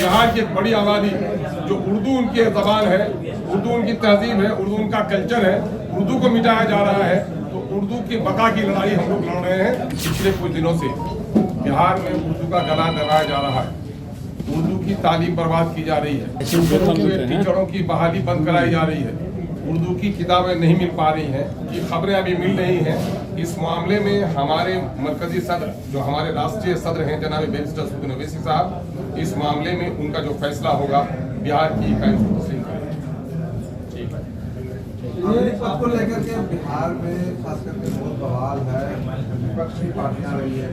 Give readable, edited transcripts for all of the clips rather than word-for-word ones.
बिहार की एक बड़ी आबादी जो उर्दू उनकी जबान है, उर्दू उनकी तहजीब है, उर्दू उनका कल्चर है, उर्दू को मिटाया जा रहा है। तो उर्दू की बका की लड़ाई हम लोग लड़ रहे हैं पिछले कुछ दिनों से। बिहार में उर्दू का गला दबाया जा रहा है, उर्दू की तालीम बर्बाद की जा रही है, टीचरों की बहाली बंद कराई जा रही है, उर्दू की किताबें नहीं मिल पा रही हैं, ये खबरें अभी मिल रही हैं। इस मामले में हमारे मरकजी सदर जो हमारे राष्ट्रीय सदर हैं जनाब बैरिस्टर असदुद्दीन ओवैसी साहब, इस मामले में उनका जो फैसला होगा बिहार की इकाई तस्लीम करेगी। ठीक है, आपको लेकर के बिहार में खास करके बहुत बवाल है, विपक्षी पार्टियां रही है,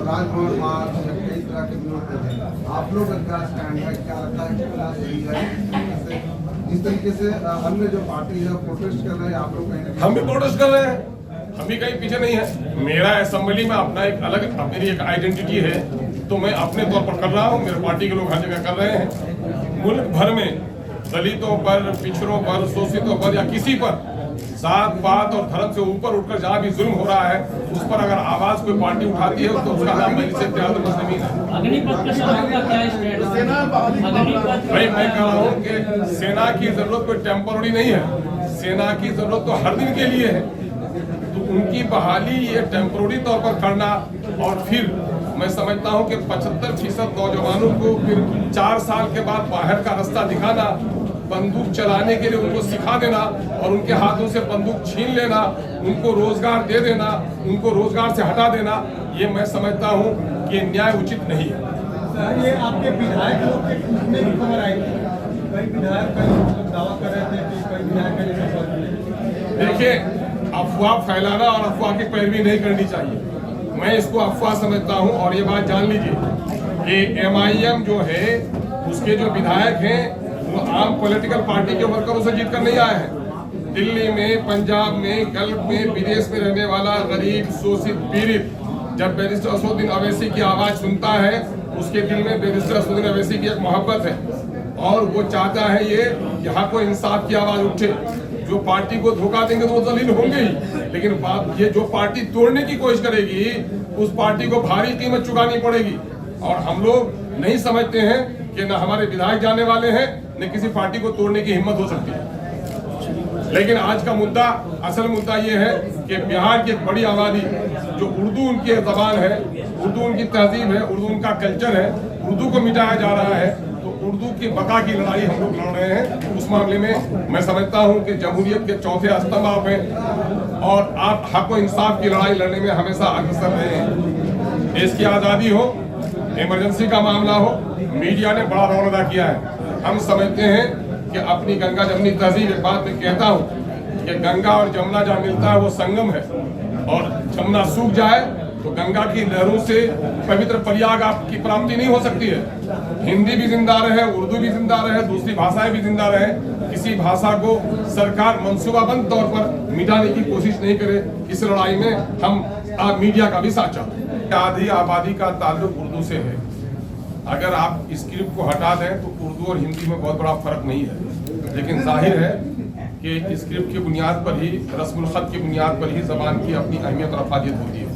राजभवन मार्च कई तरह के विरोध कर रहे हैं। आप लोग का स्टैंड है, क्या लगता है कितना सही है? इस तरीके से अन्य जो पार्टी है प्रोटेस्ट कर रहे हैं, आप लोग कहीं हम भी प्रोटेस्ट कर रहे हैं, हम भी कहीं पीछे नहीं है। मेरा असेंबली में अपना एक अलग मेरी एक आइडेंटिटी है, तो मैं अपने तौर पर कर रहा हूँ, मेरे पार्टी के लोग हर जगह कर रहे हैं। मुल्क भर में दलितों पर, पिछड़ों पर, शोषितों पर या किसी पर जात पात और धर्म से ऊपर उठकर जहाँ भी जुल्म हो रहा है उस पर अगर आवाज कोई पार्टी उठाती है तो उसका नाम मजलिस इत्तेहाद मुस्लिमीन है। भाई मैं कह रहा हूँ कि सेना की जरूरत कोई टेम्पोररी नहीं है, सेना की जरूरत तो हर दिन के लिए है। तो उनकी बहाली ये टेम्पोररी तौर पर करना और फिर मैं समझता हूँ कि 75% नौजवानों को फिर 4 साल के बाद बाहर का रास्ता दिखाना, बंदूक चलाने के लिए उनको सिखा देना और उनके हाथों से बंदूक छीन लेना, उनको रोजगार दे देना, उनको रोजगार से हटा देना, ये मैं समझता हूँ कि न्याय उचित नहीं है। ये आपके विधायक लोग के टूटने की खबर आई थी, कई विधायक दावा कर रहे थे कि कई विधायक। देखिए, अफवाह फैलाना और अफवाह की पैरवी नहीं करनी चाहिए, मैं इसको अफवाह समझता हूँ। और ये बात जान लीजिए कि MIM जो है उसके जो विधायक हैं वो आम पॉलिटिकल पार्टी के वर्करों से जीत कर नहीं आए हैं। दिल्ली में, पंजाब में, गल्फ में, विदेश में रहने वाला गरीब, शोषित, पीड़ित जब बैरिस्टर असदुद्दीन ओवैसी की आवाज सुनता है उसके दिल में बैरिस्टर असदुद्दीन ओवैसी की एक मोहब्बत है और वो चाहता है ये यहाँ को इंसाफ की आवाज उठे। जो पार्टी को धोखा देंगे तो वो जलील होंगे ही, लेकिन ये जो पार्टी तोड़ने की कोशिश करेगी उस पार्टी को भारी कीमत चुकानी पड़ेगी। और हम लोग नहीं समझते हैं कि न हमारे विधायक जाने वाले हैं न किसी पार्टी को तोड़ने की हिम्मत हो सकती है। लेकिन आज का मुद्दा, असल मुद्दा ये है कि बिहार की एक बड़ी आबादी जो उर्दू उनकी जबान है, उर्दू उनकी तहजीब है, उर्दू उनका कल्चर है, उर्दू को मिटाया जा रहा है। तो उर्दू की बका की लड़ाई हम लोग लड़ रहे हैं। उस मामले में मैं समझता हूँ कि जमहूरियत के चौथे स्तंभ आप हैं और आप हक व इंसाफ की लड़ाई लड़ने में हमेशा अग्रसर रहे हैं। देश की आज़ादी हो, इमरजेंसी का मामला हो, मीडिया ने बड़ा रोल अदा किया है। हम समझते हैं कि अपनी गंगा जमनी तहजीब, एक बात मैं कहता हूँ कि गंगा और जमुना जहाँ मिलता है वो संगम है और जमुना सूख जाए तो गंगा की लहरों से पवित्र प्रयाग आपकी प्राप्ति नहीं हो सकती है। हिंदी भी जिंदा रहे, उर्दू भी जिंदा रहे, दूसरी भाषाएं भी जिंदा रहे, किसी भाषा को सरकार मंसूबाबंद तौर पर मिटाने की कोशिश नहीं करे। इस लड़ाई में हम मीडिया का भी साथ चाहते हैं। आधी आबादी का ताल्लुक उर्दू से है, अगर आप स्क्रिप्ट को हटा दें तो उर्दू और हिंदी में बहुत बड़ा फर्क नहीं है। लेकिन जाहिर है कि स्क्रिप्ट की बुनियाद पर ही, रस्मुल खत की बुनियाद पर ही जबान की अपनी अहमियत और अफादियत होती है।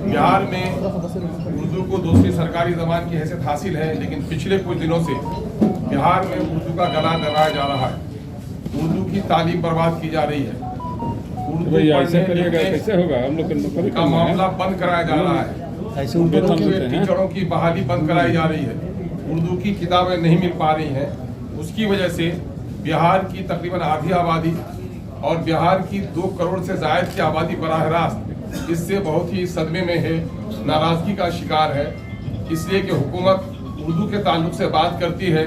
बिहार में उर्दू को दूसरी सरकारी जबान की हैसियत हासिल है, लेकिन पिछले कुछ दिनों से बिहार में उर्दू का गला दबाया जा रहा है, उर्दू की तालीम बर्बाद की जा रही है, उर्दू कैसे होगा, हम लोग का मामला बंद कराया जा रहा है, टीचरों की बहाली बंद कराई जा रही है, उर्दू की किताबें नहीं मिल पा रही हैं। उसकी वजह से बिहार की तकरीबन आधी आबादी और बिहार की 2 करोड़ से ज़ायद की आबादी बराह रास्त इससे बहुत ही सदमे में है, नाराज़गी का शिकार है। इसलिए कि हुकूमत उर्दू के ताल्लुक से बात करती है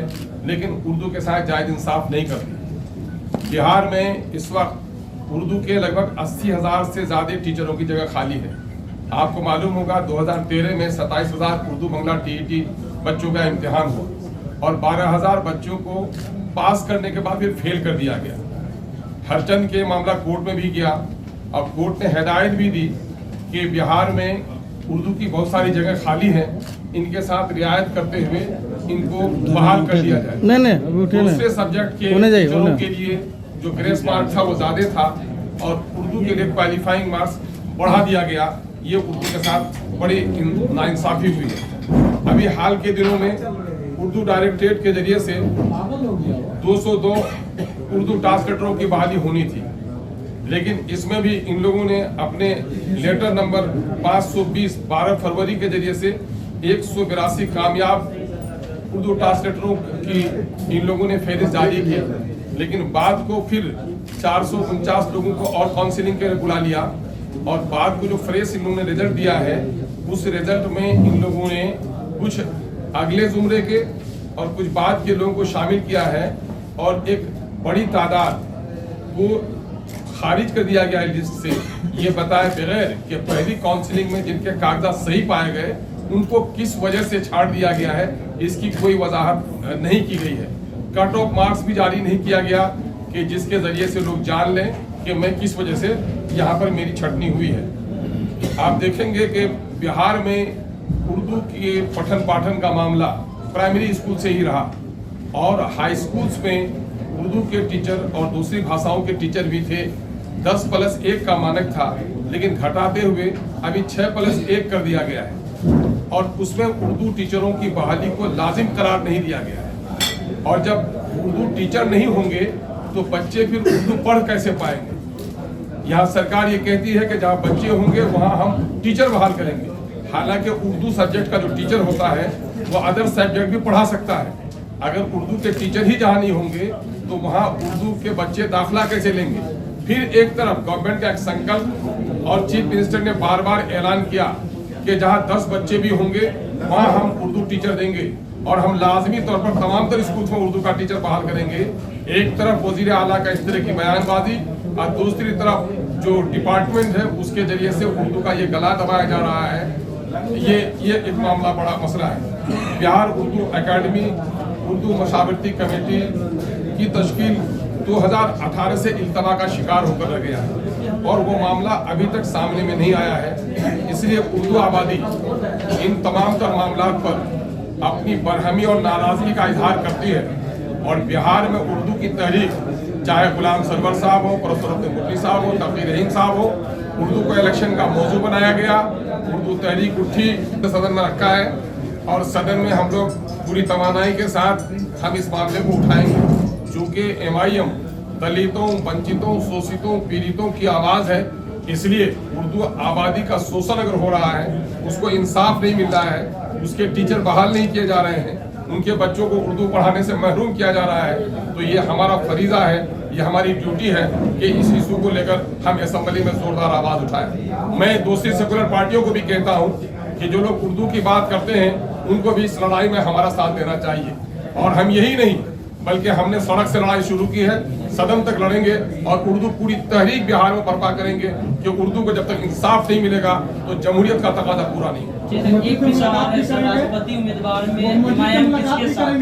लेकिन उर्दू के साथ जायज़ इंसाफ नहीं करती। बिहार में इस वक्त उर्दू के लगभग 80,000 से ज़्यादा टीचरों की जगह खाली है। आपको मालूम होगा 2013 में 27,000 उर्दू बंगला TET बच्चों का इम्तिहान हुआ और 12,000 बच्चों को पास करने के बाद फिर फेल कर दिया गया। हरचंद के मामला कोर्ट में भी गया और कोर्ट ने हिदायत भी दी कि बिहार में उर्दू की बहुत सारी जगह खाली है, इनके साथ रियायत करते हुए इनको बहाल कर दिया जाए। दूसरे सब्जेक्ट के टीचरों के लिए जो ग्रेस मार्क था वो ज़्यादा था और उर्दू के लिए क्वालिफाइंग मार्क्स बढ़ा दिया गया ये उर्दू के साथ बड़ी नाइंसाफी हुई है। अभी हाल के दिनों में उर्दू डायरेक्टरेट के जरिए से 202 उर्दू ट्रांसलेटरों की बहाली होनी थी, लेकिन इसमें भी इन लोगों ने अपने लेटर नंबर 520 12 फरवरी के जरिए से 182 कामयाब उर्दू ट्रांसलेटरों की इन लोगों ने फहरिस्त जारी की, लेकिन बाद को फिर 449 लोगों को और काउंसिलिंग के लिए बुला लिया और बाद को जो फ्रेश इन लोगों ने रिजल्ट दिया है उस रिजल्ट में इन लोगों ने कुछ अगले जुमरे के और कुछ बाद के लोगों को शामिल किया है और एक बड़ी तादाद को खारिज कर दिया गया है लिस्ट से, ये बताए बगैर कि पहली काउंसिलिंग में जिनके कागजात सही पाए गए उनको किस वजह से छाड़ दिया गया है, इसकी कोई वजाहत नहीं की गई है। कट ऑफ मार्क्स भी जारी नहीं किया गया कि जिसके जरिए से लोग जान लें कि मैं किस वजह से यहाँ पर मेरी छटनी हुई है। आप देखेंगे कि बिहार में उर्दू के पठन पाठन का मामला प्राइमरी स्कूल से ही रहा और हाई स्कूल्स में उर्दू के टीचर और दूसरी भाषाओं के टीचर भी थे। 10+1 का मानक था, लेकिन घटाते हुए अभी 6+1 कर दिया गया है और उसमें उर्दू टीचरों की बहाली को लाजिम करार नहीं दिया गया है। और जब उर्दू टीचर नहीं होंगे तो बच्चे फिर उर्दू पढ़ कैसे पाएंगे? यहाँ सरकार ये कहती है कि जहाँ बच्चे होंगे वहाँ हम टीचर बहाल करेंगे, हालांकि उर्दू सब्जेक्ट का जो टीचर होता है वो अदर सब्जेक्ट भी पढ़ा सकता है। अगर उर्दू के टीचर ही जहाँ नहीं होंगे तो वहाँ उर्दू के बच्चे दाखिला कैसे लेंगे? फिर एक तरफ गवर्नमेंट का एक संकल्प और चीफ मिनिस्टर ने बार बार ऐलान किया कि जहाँ 10 बच्चे भी होंगे वहाँ हम उर्दू टीचर देंगे और हम लाजमी तौर पर तमाम तर स्कूल में उर्दू का टीचर बहाल करेंगे। एक तरफ वजीर आला का इस तरह की बयानबाजी और दूसरी तरफ जो डिपार्टमेंट है उसके जरिए से उर्दू का ये गला दबाया जा रहा है। ये एक मामला बड़ा मसला है। बिहार उर्दू एकेडमी उर्दू मशावरती कमेटी की तश्कील 2018 से इल्तवा का शिकार होकर रह गया है और वो मामला अभी तक सामने में नहीं आया है। इसलिए उर्दू आबादी इन तमाम तर मामलों पर अपनी बरहमी और नाराजगी का इजहार करती है और बिहार में उर्दू की तहरीक, चाहे गुलाम सरवर साहब हो, प्रोफेसर मुफ्ती साहब हो, तकीर रहीम साहब हो, उर्दू को इलेक्शन का मौजू बनाया गया। उर्दू तहरीक उठी, सदन में रखा है और सदन में हम लोग पूरी तवानाई के साथ हम इस मामले को उठाएंगे। चूँकि MIM दलितों, वंचितों, शोषितों, पीड़ितों की आवाज़ है, इसलिए उर्दू आबादी का शोषण अगर हो रहा है, उसको इंसाफ नहीं मिल रहा है, उसके टीचर बहाल नहीं किए जा रहे हैं, उनके बच्चों को उर्दू पढ़ाने से महरूम किया जा रहा है, तो ये हमारा फरीजा है, ये हमारी ड्यूटी है कि इस इशू को लेकर हम असेंबली में जोरदार आवाज़ उठाएं। मैं दूसरी सेकुलर पार्टियों को भी कहता हूँ कि जो लोग उर्दू की बात करते हैं उनको भी इस लड़ाई में हमारा साथ देना चाहिए और हम यही नहीं बल्कि हमने सड़क से लड़ाई शुरू की है, सदन तक लड़ेंगे और उर्दू पूरी तहरीक बिहार में बर्पा करेंगे कि उर्दू को जब तक इंसाफ नहीं मिलेगा तो जमहूरियत का तकाजा पूरा नहीं होगा। एक भी सवाल है सर, राष्ट्रपति उम्मीदवार में MIM किसके साथ?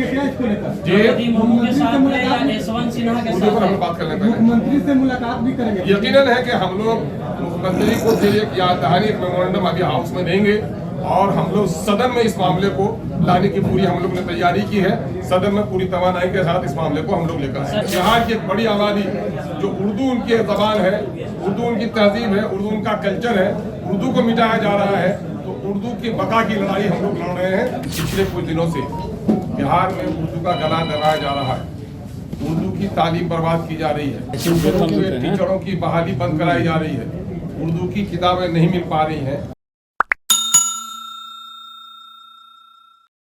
द्रौपदी मुर्मू के साथ है या यशवंत सिन्हा के साथ है? बात कर लें, मुख्यमंत्री से मुलाकात भी करेंगे। यकीनन है कि हम लोग मुख्यमंत्री को फिर एक याद दहानी मेमोरेंडम अभी हाउस में देंगे और हम लोग सदन में इस मामले को लाने की पूरी हम लोग ने तैयारी की है। सदन में पूरी तवानाई के साथ इस मामले को हम लोग लेकर आए। बिहार की एक बड़ी आबादी जो उर्दू उनकी जबान है, उर्दू उनकी तहजीब है, उर्दू उनका कल्चर है, उर्दू को मिटाया जा रहा है, तो उर्दू की बका की लड़ाई हम लोग लड़ रहे हैं। पिछले कुछ दिनों से बिहार में उर्दू का गला दबाया जा रहा है, उर्दू की तालीम बर्बाद की जा रही है, टीचरों की बहाली बंद कराई जा रही है, उर्दू की किताबें नहीं मिल पा रही हैं।